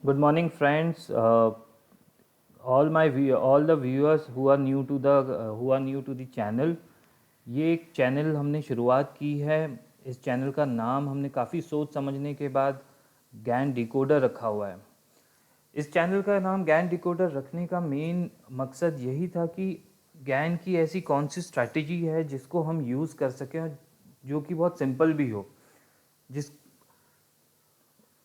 Good morning, friends. All the viewers who are new to the channel. ये एक channel हमने शुरुआत की है। इस चैनल का नाम हमने काफ़ी सोच समझने के बाद गैन डिकोडर रखा हुआ है। इस चैनल का नाम गैन डिकोडर रखने का मेन मकसद यही था कि गैन की ऐसी कौन सी स्ट्रैटेजी है जिसको हम यूज़ कर सकें और जो कि बहुत सिंपल भी हो। जिस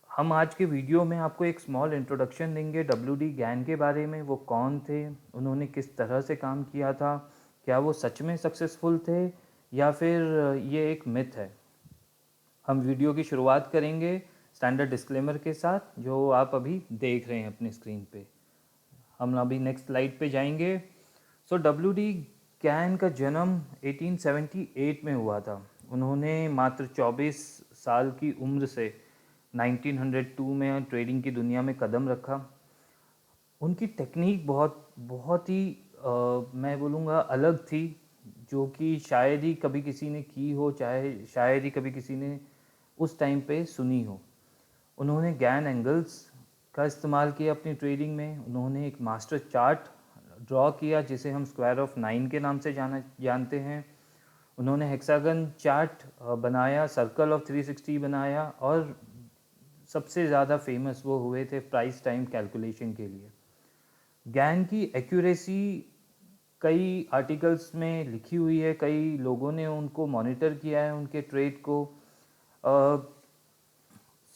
हम आज के वीडियो में आपको एक स्मॉल इंट्रोडक्शन देंगे WD गैन के बारे में। वो कौन थे, उन्होंने किस तरह से काम किया था, क्या वो सच में सक्सेसफुल थे या फिर ये एक मिथ है। हम वीडियो की शुरुआत करेंगे स्टैंडर्ड डिस्क्लेमर के साथ जो आप अभी देख रहे हैं अपनी स्क्रीन पे। हम अभी नेक्स्ट स्लाइड पे जाएंगे। WD गैन का जन्म 1878 में हुआ था। उन्होंने मात्र 24 साल की उम्र से 1902 में ट्रेडिंग की दुनिया में कदम रखा। उनकी टेक्निक बहुत बहुत ही मैं बोलूँगा अलग थी, जो कि शायद ही कभी किसी ने की हो, चाहे शायद ही कभी किसी ने उस टाइम पे सुनी हो। उन्होंने गैन एंगल्स का इस्तेमाल किया अपनी ट्रेडिंग में। उन्होंने एक मास्टर चार्ट ड्रॉ किया जिसे हम स्क्वायर ऑफ 9 के नाम से जानते हैं। उन्होंने हेक्सागन चार्ट बनाया, सर्कल ऑफ 360 बनाया और सबसे ज़्यादा फेमस वो हुए थे प्राइस टाइम कैलकुलेशन के लिए। गैन की एक्यूरेसी कई आर्टिकल्स में लिखी हुई है, कई लोगों ने उनको मॉनिटर किया है उनके ट्रेड को।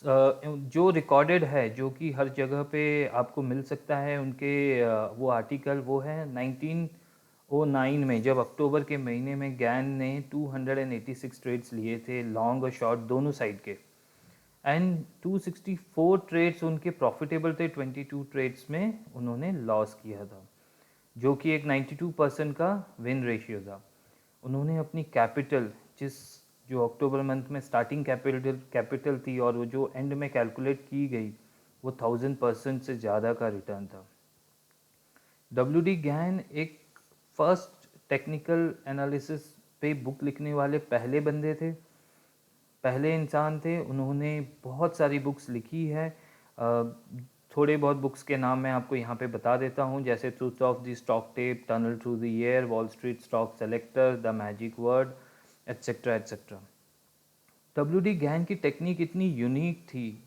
जो रिकॉर्डेड है, जो कि हर जगह पे आपको मिल सकता है उनके वो आर्टिकल, वो है 1909 में, जब अक्टूबर के महीने में गैन ने 286 ट्रेड्स लिए थे, लॉन्ग और शॉर्ट दोनों साइड के। एंड 264 ट्रेड्स उनके प्रॉफिटेबल थे, 22 ट्रेड्स में उन्होंने लॉस किया था, जो कि एक 92% का विन रेशियो था। उन्होंने अपनी कैपिटल, जो अक्टूबर मंथ में स्टार्टिंग कैपिटल थी और वो जो एंड में कैलकुलेट की गई, वो 1000% से ज़्यादा का रिटर्न था। WD गैन एक फर्स्ट टेक्निकल एनालिसिस पे बुक लिखने वाले पहले बंदे थे, पहले इंसान थे। उन्होंने बहुत सारी बुक्स लिखी है। थोड़े बहुत बुक्स के नाम मैं आपको यहाँ पे बता देता हूँ, जैसे truth of the stock tape, tunnel through the air, Wall Street stock selector, the magic word, etcetera etcetera. WD Gann की टेक्निक इतनी यूनिक थी,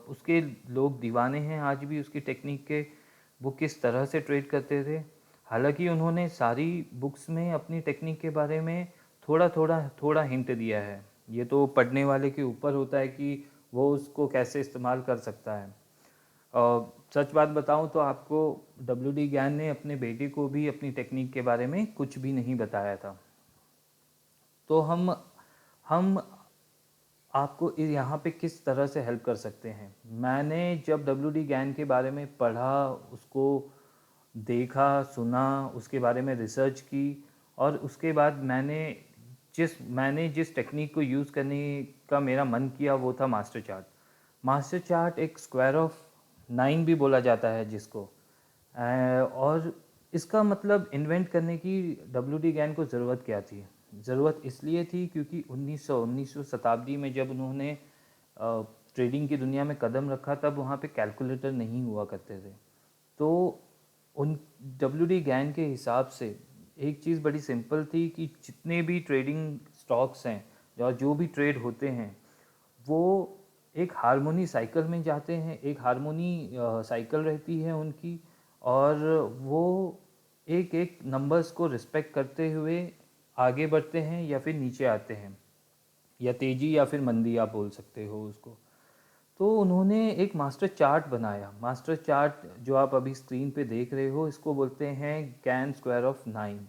उसके लोग दीवाने हैं आज भी उसकी टेक्निक के। वो किस तरह से ट्रेड करते थे, हालांकि उन्होंने सारी बुक्स में अपनी टेक्निक के बारे में थोड़ा हिंट दिया है। ये तो पढ़ने वाले के ऊपर होता है कि वो उसको कैसे इस्तेमाल कर सकता है। सच बात बताऊं तो आपको WD गैन ने अपने बेटे को भी अपनी टेक्निक के बारे में कुछ भी नहीं बताया था। तो हम आपको यहाँ पे किस तरह से हेल्प कर सकते हैं। मैंने जब WD गैन के बारे में पढ़ा, उसको देखा, सुना, उसके बारे में रिसर्च की, और उसके बाद मैंने जिस टेक्निक को यूज़ करने का मेरा मन किया वो था मास्टर चार्ट। मास्टर चार्ट एक स्क्वायर ऑफ 9 भी बोला जाता है जिसको, और इसका मतलब इन्वेंट करने की WD गैन को ज़रूरत क्या थी। ज़रूरत इसलिए थी क्योंकि 1900 शताब्दी में जब उन्होंने ट्रेडिंग की दुनिया में कदम रखा, तब वहाँ पे कैलकुलेटर नहीं हुआ करते थे। तो उन WD गैन के हिसाब से एक चीज़ बड़ी सिंपल थी कि जितने भी ट्रेडिंग स्टॉक्स हैं और जो भी ट्रेड होते हैं, वो एक हार्मोनी साइकिल में जाते हैं। एक हार्मोनी साइकिल रहती है उनकी, और वो एक एक नंबर्स को रिस्पेक्ट करते हुए आगे बढ़ते हैं या फिर नीचे आते हैं, या तेज़ी या फिर मंदी आप बोल सकते हो उसको। तो उन्होंने एक मास्टर चार्ट बनाया। मास्टर चार्ट जो आप अभी स्क्रीन पे देख रहे हो, इसको बोलते हैं गैन स्क्वायर ऑफ 9।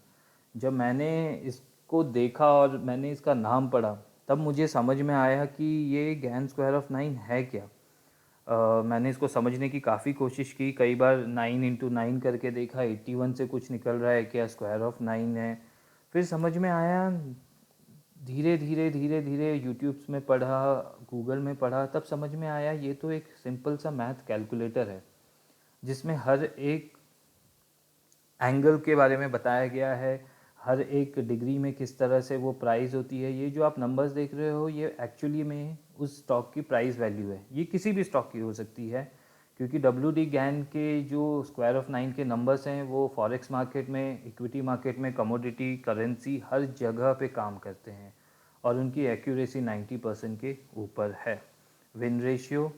जब मैंने इसको देखा और मैंने इसका नाम पढ़ा, तब मुझे समझ में आया कि ये गैन स्क्वायर ऑफ 9 है क्या। मैंने इसको समझने की काफ़ी कोशिश की, कई बार 9 × 9 करके देखा, 81 से कुछ निकल रहा है क्या, स्क्वायर ऑफ 9 है। फिर समझ में आया, धीरे धीरे यूट्यूब्स में पढ़ा, गूगल में पढ़ा, तब समझ में आया ये तो एक सिंपल सा मैथ कैलकुलेटर है जिसमें हर एक एंगल के बारे में बताया गया है, हर एक डिग्री में किस तरह से वो प्राइस होती है। ये जो आप नंबर्स देख रहे हो, ये एक्चुअली में उस स्टॉक की प्राइस वैल्यू है। ये किसी भी स्टॉक की हो सकती है, क्योंकि डब्ल्यू डी गैन के जो स्क्वायर ऑफ 9 के नंबर्स हैं वो फॉरेक्स मार्केट में, इक्विटी मार्केट में, कमोडिटी, करेंसी हर जगह पे काम करते हैं और उनकी एक्यूरेसी 90% के ऊपर है। विन रेशियो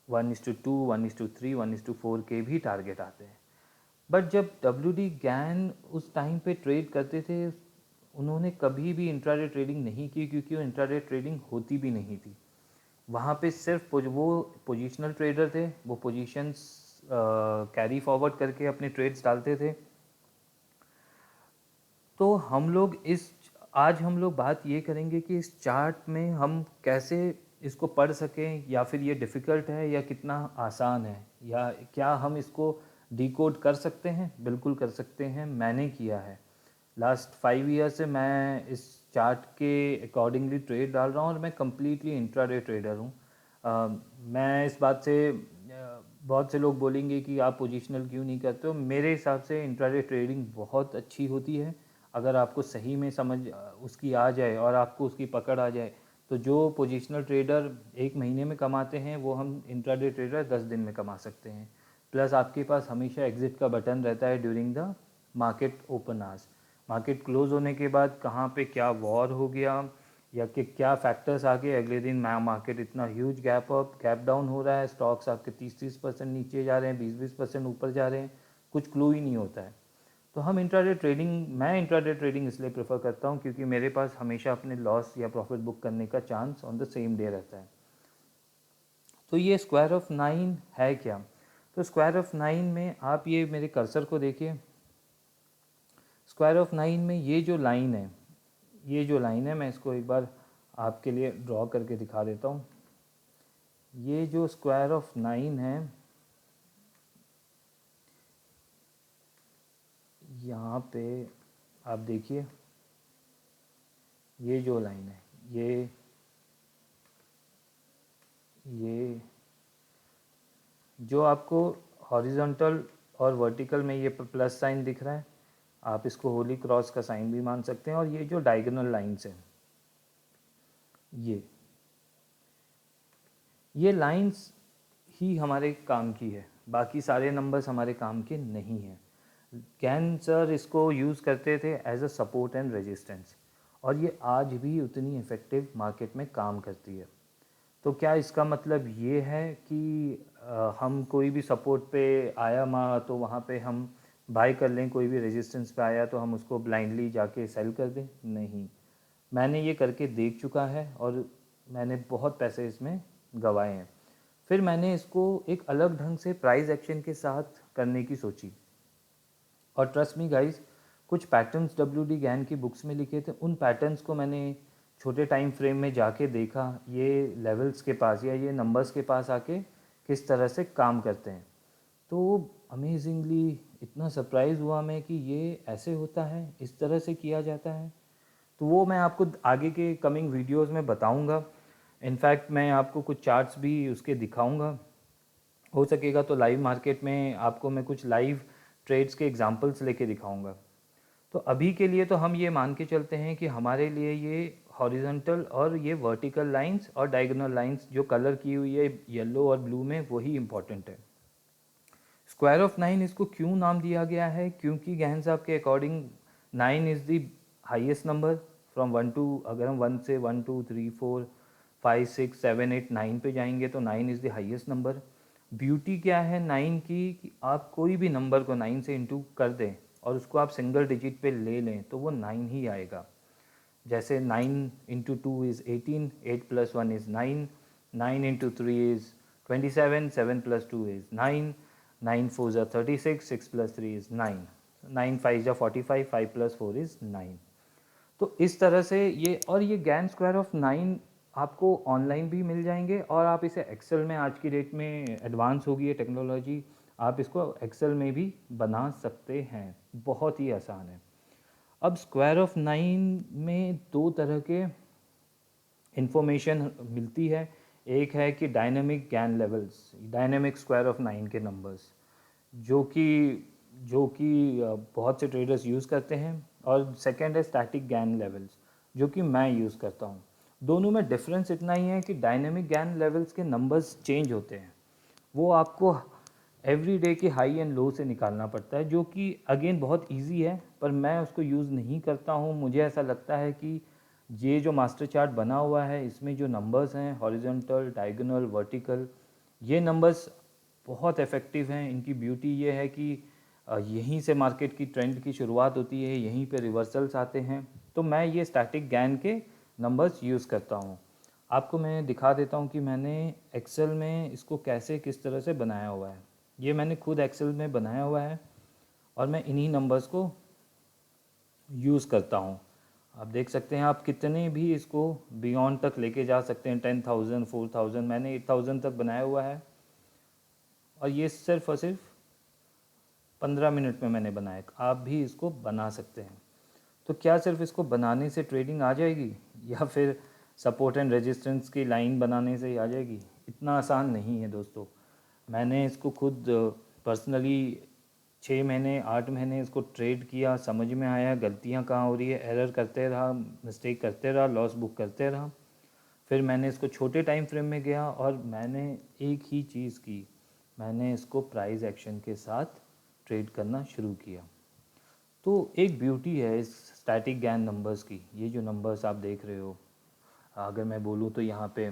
1:2, 1:3, 1:4 के भी टारगेट आते हैं। बट जब डब्ल्यू डी गैन उस टाइम पे ट्रेड करते थे, उन्होंने कभी भी इंट्राडे ट्रेडिंग नहीं की, क्योंकि वो इंट्राडे ट्रेडिंग होती भी नहीं थी। वहाँ पे सिर्फ वो पोजिशनल ट्रेडर थे, वो पोजीशंस कैरी फॉरवर्ड करके अपने ट्रेड्स डालते थे। तो आज हम लोग बात ये करेंगे कि इस चार्ट में हम कैसे इसको पढ़ सकें, या फिर ये डिफ़िकल्ट है या कितना आसान है, या क्या हम इसको डिकोड कर सकते हैं। बिल्कुल कर सकते हैं, मैंने किया है। लास्ट 5 ईयर से मैं इस चार्ट के अकॉर्डिंगली ट्रेड डाल रहा हूँ और मैं कम्प्लीटली इंट्राडे ट्रेडर हूँ। मैं इस बात से बहुत से लोग बोलेंगे कि आप पोजिशनल क्यों नहीं करते हो। मेरे हिसाब से इंट्राडे ट्रेडिंग बहुत अच्छी होती है अगर आपको सही में समझ उसकी आ जाए और आपको उसकी पकड़ आ जाए। तो जो पोजिशनल ट्रेडर 1 महीने में कमाते हैं वो हम इंट्राडे ट्रेडर 10 दिन में कमा सकते हैं। प्लस आपके पास हमेशा एग्ज़िट का बटन रहता है during the market open hours. Market close होने के बाद कहाँ पे क्या वॉर हो गया या कि क्या फैक्टर्स आ गए, अगले दिन मार्केट इतना huge gap up gap down हो रहा है, स्टॉक्स आपके 30% नीचे जा रहे हैं, 20% ऊपर जा रहे हैं, कुछ क्लू ही नहीं होता है। तो मैं इंट्राडे ट्रेडिंग इसलिए प्रेफर करता हूँ क्योंकि मेरे पास हमेशा अपने लॉस या प्रॉफिट बुक करने का chance on the same day रहता है। तो ये स्क्वायर ऑफ 9 है क्या? तो स्क्वायर ऑफ 9 में आप ये मेरे कर्सर को देखिए। स्क्वायर ऑफ 9 में ये जो लाइन है, मैं इसको एक बार आपके लिए ड्रॉ करके दिखा देता हूँ। ये जो स्क्वायर ऑफ 9 है, यहाँ पे आप देखिए, ये जो लाइन है, ये जो आपको हॉरिजॉन्टल और वर्टिकल में ये प्लस साइन दिख रहा है, आप इसको होली क्रॉस का साइन भी मान सकते हैं। और ये जो डायगोनल लाइंस हैं, ये लाइंस ही हमारे काम की है, बाकी सारे नंबर्स हमारे काम के नहीं हैं। गैन सर इसको यूज़ करते थे as a support and resistance, और ये आज भी उतनी इफ़ेक्टिव मार्केट में काम करती है। तो क्या इसका मतलब ये है कि हम कोई भी सपोर्ट पे आया तो वहाँ पे हम बाय कर लें, कोई भी रेजिस्टेंस पे आया तो हम उसको ब्लाइंडली जाके सेल कर दें? नहीं, मैंने ये करके देख चुका है और मैंने बहुत पैसे इसमें गंवाए हैं। फिर मैंने इसको एक अलग ढंग से प्राइस एक्शन के साथ करने की सोची, और ट्रस्ट मी गाइस, कुछ पैटर्न्स डब्ल्यू डी गैन की बुक्स में लिखे थे, उन पैटर्न्स को मैंने छोटे टाइम फ्रेम में जाके देखा, ये लेवल्स के पास या ये नंबर्स के पास आके किस तरह से काम करते हैं। तो अमेजिंगली इतना सरप्राइज़ हुआ मैं कि ये ऐसे होता है, इस तरह से किया जाता है। तो वो मैं आपको आगे के कमिंग वीडियोस में बताऊंगा। इनफैक्ट मैं आपको कुछ चार्ट्स भी उसके दिखाऊंगा, हो सकेगा तो लाइव मार्केट में आपको मैं कुछ लाइव ट्रेड्स के एग्जांपल्स लेके दिखाऊंगा। तो अभी के लिए तो हम ये मान के चलते हैं कि हमारे लिए ये हॉरिजॉन्टल और ये वर्टिकल लाइंस और डायगोनल लाइंस जो कलर की हुई है येलो और ब्लू में, वही इंपॉर्टेंट है। स्क्वायर ऑफ 9 इसको क्यों नाम दिया गया है? क्योंकि गहन साहब के according 9 is the highest number from 1 to, अगर हम 1 से 1 2 3 4 5 6 7 8 9 पे जाएंगे तो 9 is the highest number. Beauty क्या है 9 की कि आप कोई भी नंबर को 9 से इंटू कर दें और उसको आप सिंगल डिजिट पे ले लें तो वो 9 ही आएगा। जैसे 9 into 2 is 18, 8 plus 1 is 9, 9 into 3 is 27, 7 plus 2 is 9, 9 4 ज़ा 36, 6 प्लस 3 इज़ 9, 9 5 ज़ा 45, 5 प्लस 4 इज़ 9। तो इस तरह से ये गैन स्क्वायर ऑफ 9 आपको ऑनलाइन भी मिल जाएंगे, और आप इसे एक्सेल में, आज की डेट में एडवांस हो गई है टेक्नोलॉजी, आप इसको एक्सेल में भी बना सकते हैं, बहुत ही आसान है। अब स्क्वायर ऑफ 9 में 2 तरह के इंफॉर्मेशन मिलती है। एक है कि dynamic Gann levels, dynamic square of 9 के नंबर्स, जो कि बहुत से ट्रेडर्स यूज़ करते हैं, और सेकंड है स्टैटिक गैन लेवल्स, जो कि मैं यूज़ करता हूँ। दोनों में डिफरेंस इतना ही है कि डायनेमिक गैन लेवल्स के नंबर्स चेंज होते हैं, वो आपको एवरी डे के हाई एंड लो से निकालना पड़ता है, जो कि अगेन बहुत इजी है, पर मैं उसको यूज़ नहीं करता हूँ। मुझे ऐसा लगता है कि ये जो मास्टर चार्ट बना हुआ है, इसमें जो नंबर्स हैं हॉरिजॉन्टल, डायगोनल, वर्टिकल, ये नंबर्स बहुत इफ़ेक्टिव हैं। इनकी ब्यूटी ये है कि यहीं से मार्केट की ट्रेंड की शुरुआत होती है, यहीं पे रिवर्सल्स आते हैं। तो मैं ये स्टैटिक गैन के नंबर्स यूज़ करता हूँ। आपको मैं दिखा देता हूँ कि मैंने एक्सेल में इसको कैसे किस तरह से बनाया हुआ है। ये मैंने खुद एक्सेल में बनाया हुआ है और मैं इन्हीं नंबर्स को यूज़ करता हूँ। आप देख सकते हैं, आप कितने भी इसको बियॉन्ड तक लेके जा सकते हैं। 10,000, 4,000, मैंने 8,000 तक बनाया हुआ है और ये सिर्फ और सिर्फ 15 मिनट में मैंने बनाया। आप भी इसको बना सकते हैं। तो क्या सिर्फ इसको बनाने से ट्रेडिंग आ जाएगी या फिर सपोर्ट एंड रेजिस्टेंस की लाइन बनाने से ही आ जाएगी? इतना आसान नहीं है दोस्तों। मैंने इसको खुद पर्सनली 6 महीने 8 महीने इसको ट्रेड किया, समझ में आया गलतियाँ कहाँ हो रही है, एरर करते रहा, मिस्टेक करते रहा, लॉस बुक करते रहा। फिर मैंने इसको छोटे टाइम फ्रेम में गया और मैंने एक ही चीज़ की, मैंने इसको प्राइस एक्शन के साथ ट्रेड करना शुरू किया। तो एक ब्यूटी है इस स्टैटिक गैन नंबर्स की। ये जो नंबर्स आप देख रहे हो, अगर मैं बोलूँ तो यहाँ पे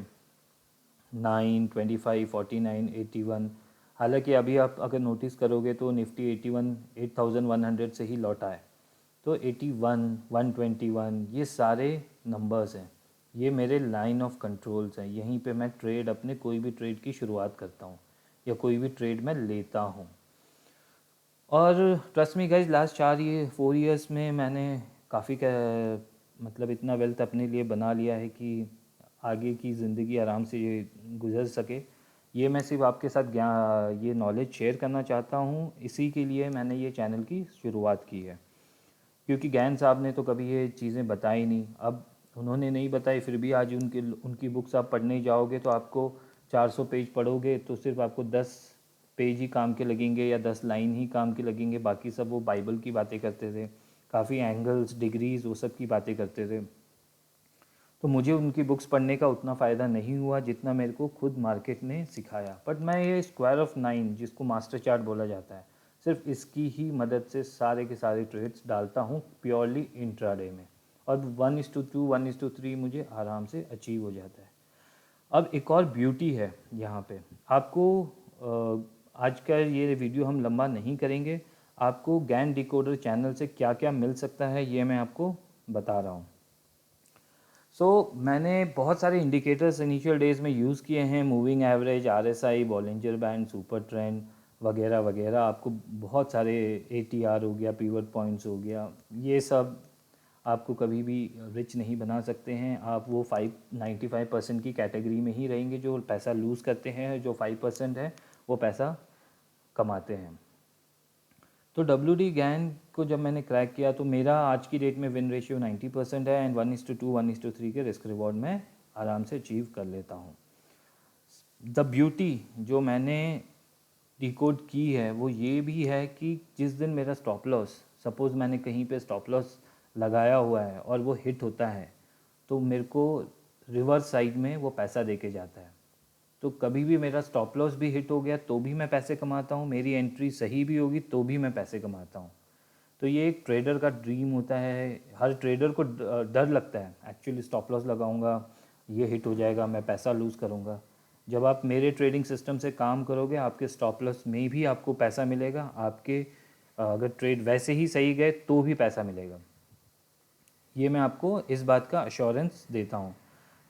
9, 25, 49, 81। हालांकि अभी आप अगर नोटिस करोगे तो निफ्टी 81, 8,100 से ही लौटा है। तो 81, 121 ये सारे नंबर्स हैं, ये मेरे लाइन ऑफ कंट्रोल्स हैं। यहीं पे मैं ट्रेड, अपने कोई भी ट्रेड की शुरुआत करता हूँ या कोई भी ट्रेड मैं लेता हूँ। और trust me guys, last 4 years में मैंने काफ़ी मतलब इतना वेल्थ अपने लिए बना लिया है कि आगे की ज़िंदगी आराम से ये गुजर सके। ये मैं सिर्फ आपके साथ ये नॉलेज शेयर करना चाहता हूँ। इसी के लिए मैंने ये चैनल की शुरुआत की है, क्योंकि गैन साहब ने तो कभी ये चीज़ें बताई नहीं। अब उन्होंने नहीं बताई, फिर भी आज उनकी बुक्स आप पढ़ने जाओगे तो आपको 400 पेज पढ़ोगे तो सिर्फ आपको 10 पेज ही काम के लगेंगे या 10 लाइन ही काम के लगेंगे। बाकी सब वो बाइबल की बातें करते थे, काफ़ी एंगल्स, डिग्रीज, वो सब की बातें करते थे। तो मुझे उनकी बुक्स पढ़ने का उतना फ़ायदा नहीं हुआ जितना मेरे को खुद मार्केट ने सिखाया। बट मैं ये स्क्वायर ऑफ 9, जिसको मास्टर चार्ट बोला जाता है, सिर्फ इसकी ही मदद से सारे के सारे ट्रेड्स डालता हूँ प्योरली इंट्राडे में। और 1:2, 1:3 मुझे आराम से अचीव हो जाता है। अब एक और ब्यूटी है यहाँ पे आपको। आज का ये वीडियो हम लंबा नहीं करेंगे। आपको गैन डिकोडर चैनल से क्या क्या मिल सकता है ये मैं आपको बता रहा हूँ। मैंने बहुत सारे इंडिकेटर्स इनिशियल डेज में यूज़ किए हैं, moving average, RSI, Bollinger band, super trend वगैरह वगैरह। आपको बहुत सारे एटीआर हो गया, पिवट पॉइंट्स हो गया, ये सब आपको कभी भी रिच नहीं बना सकते हैं। आप वो 95% की कैटेगरी में ही रहेंगे जो पैसा लूज़ करते हैं, जो 5% है वो पैसा कमाते हैं। तो WD गैन को जब मैंने क्रैक किया तो मेरा आज की डेट में विन रेशियो 90% है एंड 1:2, 1:3 के रिस्क रिवॉर्ड में आराम से अचीव कर लेता हूँ। द ब्यूटी जो मैंने डिकोड की है वो ये भी है कि जिस दिन मेरा स्टॉप लॉस, सपोज़ मैंने कहीं पे स्टॉप लॉस लगाया हुआ है और वो हिट होता है, तो मेरे को रिवर्स साइड में वो पैसा दे के जाता है। तो कभी भी मेरा स्टॉप लॉस भी हिट हो गया तो भी मैं पैसे कमाता हूँ, मेरी एंट्री सही भी होगी तो भी मैं पैसे कमाता हूँ। तो ये एक ट्रेडर का ड्रीम होता है। हर ट्रेडर को डर लगता है एक्चुअली, स्टॉप लॉस लगाऊंगा, ये हिट हो जाएगा, मैं पैसा लूज़ करूंगा। जब आप मेरे ट्रेडिंग सिस्टम से काम करोगे, आपके स्टॉप लॉस में भी आपको पैसा मिलेगा, आपके अगर ट्रेड वैसे ही सही गए तो भी पैसा मिलेगा। ये मैं आपको इस बात का अश्योरेंस देता हूँ।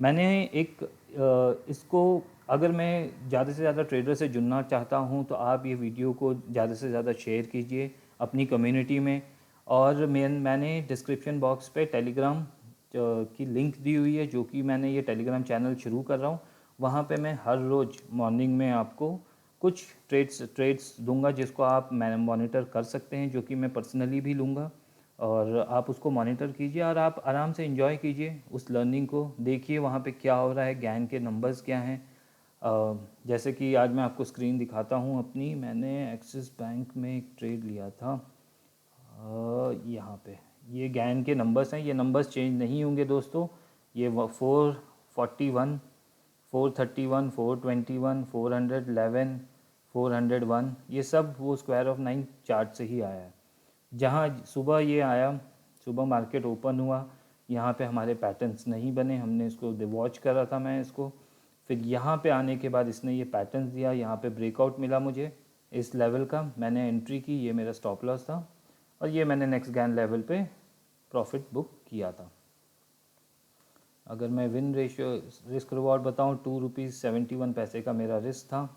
मैंने एक इसको, अगर मैं ज़्यादा से ज़्यादा ट्रेडर से जुड़ना चाहता हूँ तो आप ये वीडियो को ज़्यादा से ज़्यादा शेयर कीजिए अपनी कम्युनिटी में। और मैंने डिस्क्रिप्शन बॉक्स पे टेलीग्राम की लिंक दी हुई है, जो कि मैंने ये टेलीग्राम चैनल शुरू कर रहा हूँ। वहाँ पे मैं हर रोज़ मॉर्निंग में आपको कुछ ट्रेड्स दूंगा जिसको आप मॉनिटर कर सकते हैं, जो कि मैं पर्सनली भी लूँगा। और आप उसको मॉनिटर कीजिए और आप आराम से एंजॉय कीजिए उस लर्निंग को। देखिए वहाँ पे क्या हो रहा है, गैन के नंबर्स क्या हैं। जैसे कि आज मैं आपको स्क्रीन दिखाता हूँ अपनी। मैंने एक्सिस बैंक में एक ट्रेड लिया था, यहाँ पे ये गैन के नंबर्स हैं। ये नंबर्स चेंज नहीं होंगे दोस्तों। ये 441, 431, 421, 411, 401, ये सब वो स्क्वायर ऑफ 9 चार्ट से ही आया है। जहाँ सुबह ये आया, सुबह मार्केट ओपन हुआ, यहाँ पे हमारे पैटर्न्स नहीं बने, हमने इसको वॉच कर रहा था मैं इसको। फिर यहाँ पे आने के बाद इसने ये पैटर्न्स दिया, यहाँ पे ब्रेकआउट मिला मुझे इस लेवल का, मैंने एंट्री की, ये मेरा स्टॉप लॉस था और ये मैंने नेक्स्ट गैन लेवल पे प्रॉफिट बुक किया था। अगर मैं विन रेशियो रिस्क रिवॉर्ड बताऊँ, ₹2.71 का मेरा रिस्क था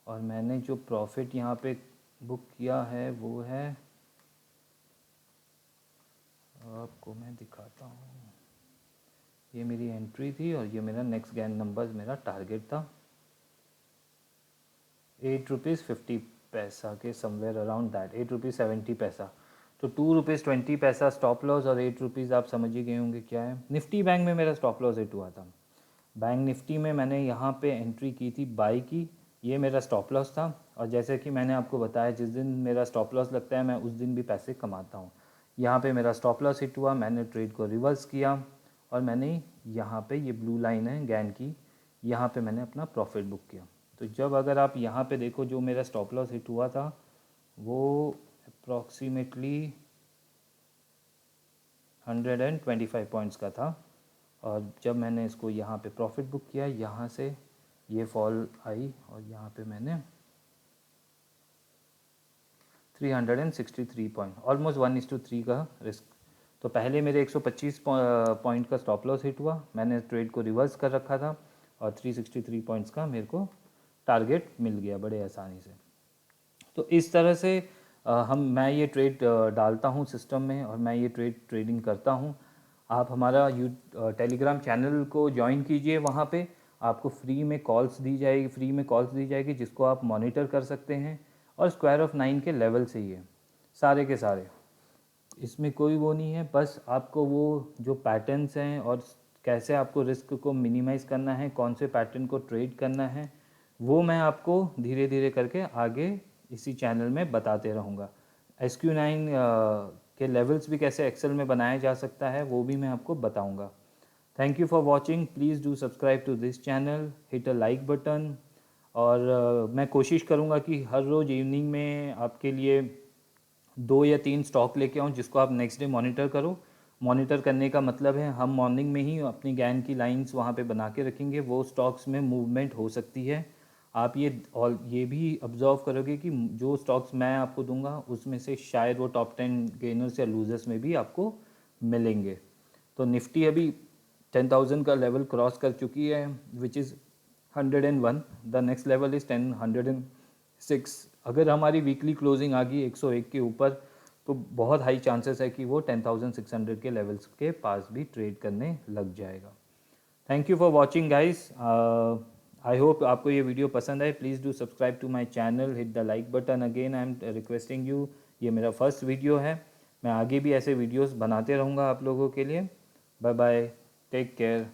और मैंने जो प्रॉफिट यहाँ पे बुक किया है वो है, आपको मैं दिखाता हूँ, ये मेरी एंट्री थी और ये मेरा नेक्स्ट गैन नंबर मेरा टारगेट था ₹8.50 के समवेयर अराउंड दैट, ₹8.70। तो ₹2.20 स्टॉप लॉस और ₹8 आप समझ ही गए होंगे क्या है। निफ्टी बैंक में मेरा स्टॉप लॉस हिट हुआ था। बैंक निफ्टी में मैंने यहाँ पे एंट्री की थी, बाई की, ये मेरा स्टॉप लॉस था। और जैसे कि मैंने आपको बताया, जिस दिन मेरा स्टॉप लॉस लगता है मैं उस दिन भी पैसे कमाता हूँ। यहाँ पे मेरा स्टॉप लॉस हिट हुआ, मैंने ट्रेड को रिवर्स किया और मैंने यहाँ पे ये ब्लू लाइन है गैन की, यहाँ पे मैंने अपना प्रॉफिट बुक किया। तो जब अगर आप यहाँ पे देखो, जो मेरा स्टॉप लॉस हिट हुआ था वो अप्रॉक्सीमेटली 125 पॉइंट्स का था और जब मैंने इसको यहाँ पे प्रॉफिट बुक किया, यहाँ से ये फॉल आई और यहाँ पे मैंने 363 पॉइंट, ऑलमोस्ट 1:3 का रिस्क। तो पहले मेरे 125 पॉइंट का स्टॉप लॉस हिट हुआ, मैंने ट्रेड को रिवर्स कर रखा था और 363 पॉइंट्स का मेरे को टारगेट मिल गया बड़े आसानी से। तो इस तरह से मैं ये ट्रेड डालता हूँ सिस्टम में और मैं ये ट्रेडिंग करता हूँ। आप हमारा टेलीग्राम चैनल को ज्वाइन कीजिए, वहाँ पे आपको फ्री में कॉल्स दी जाएगी जिसको आप मॉनिटर कर सकते हैं। और स्क्वायर ऑफ 9 के लेवल से ही है सारे के सारे, इसमें कोई वो नहीं है। बस आपको वो जो पैटर्न्स हैं और कैसे आपको रिस्क को मिनिमाइज़ करना है, कौन से पैटर्न को ट्रेड करना है, वो मैं आपको धीरे धीरे करके आगे इसी चैनल में बताते रहूँगा। SQ9 के लेवल्स भी कैसे एक्सेल में बनाया जा सकता है वो भी मैं आपको बताऊँगा। Thank you for watching, please do subscribe to this channel, hit a like button. और मैं कोशिश करूँगा कि हर रोज़ इवनिंग में आपके लिए 2 या 3 स्टॉक लेके आऊँ जिसको आप नेक्स्ट डे मॉनिटर करो। मॉनिटर करने का मतलब है हम मॉर्निंग में ही अपनी गैन की लाइंस वहाँ पे बना के रखेंगे, वो स्टॉक्स में मूवमेंट हो सकती है। आप ये भी ऑब्जर्व करोगे कि जो स्टॉक्स मैं आपको दूंगा उसमें से शायद वो टॉप 10 गेनर्स या लूजर्स में भी आपको मिलेंगे। तो निफ्टी अभी 10,000 का लेवल क्रॉस कर चुकी है, which is 101। The next level is 106। अगर हमारी वीकली क्लोजिंग आ गई 101 के ऊपर तो बहुत हाई चांसेस है कि वो 10,600 के लेवल्स के पास भी ट्रेड करने लग जाएगा। Thank you for watching guys. I hope आपको ये वीडियो पसंद आए। Please do subscribe to my channel, hit the like button. Again I am requesting you, ये मेरा फर्स्ट वीडियो है, मैं आगे भी ऐसे वीडियोस बनाते रहूँगा आप लोगों के लिए। Bye bye, take care.